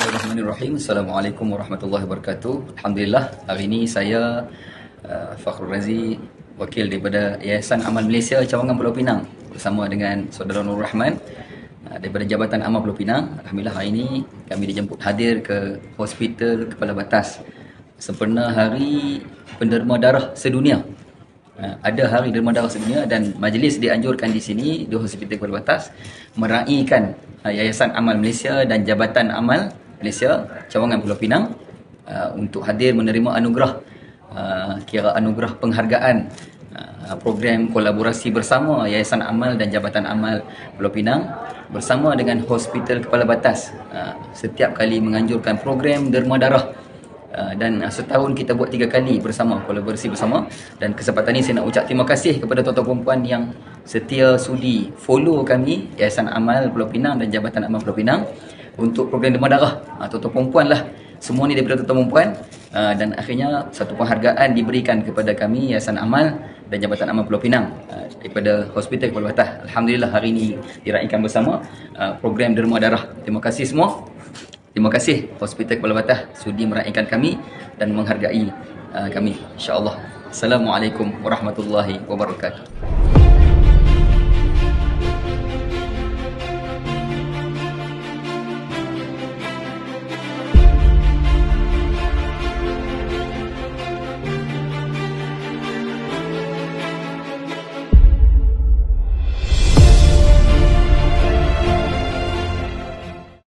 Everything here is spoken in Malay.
Bismillahirrahmanirrahim. Assalamualaikum warahmatullahi wabarakatuh. Alhamdulillah, hari ini saya Fakhrul Razi, wakil daripada Yayasan Amal Malaysia Cawangan Pulau Pinang, bersama dengan saudara Nur Rahman daripada Jabatan Amal Pulau Pinang. Alhamdulillah, hari ini kami dijemput hadir ke Hospital Kepala Batas sempena Hari Penderma Darah Sedunia. Ada Hari Derma Darah Sedunia dan majlis dianjurkan di sini di Hospital Kepala Batas meraihkan Yayasan Amal Malaysia dan Jabatan Amal Malaysia Cawangan Pulau Pinang untuk hadir menerima anugerah, kira anugerah penghargaan program kolaborasi bersama Yayasan Amal dan Jabatan Amal Pulau Pinang bersama dengan Hospital Kepala Batas. Setiap kali menganjurkan program derma darah, dan setahun kita buat 3 kali bersama, kolaborasi bersama. Dan kesempatan ini saya nak ucap terima kasih kepada tuan-tuan perempuan yang setia sudi follow kami, Yayasan Amal Pulau Pinang dan Jabatan Amal Pulau Pinang, untuk program derma darah. Tuan-tuan perempuan lah, semua ni daripada tuan-tuan perempuan. Dan akhirnya satu penghargaan diberikan kepada kami, Yayasan Amal dan Jabatan Amal Pulau Pinang, daripada Hospital Kepala Batas. Alhamdulillah, hari ini diraihkan bersama program derma darah. Terima kasih semua. Terima kasih Hospital Kepala Batas sudi meraihkan kami dan menghargai kami, insya-Allah. Assalamualaikum warahmatullahi wabarakatuh.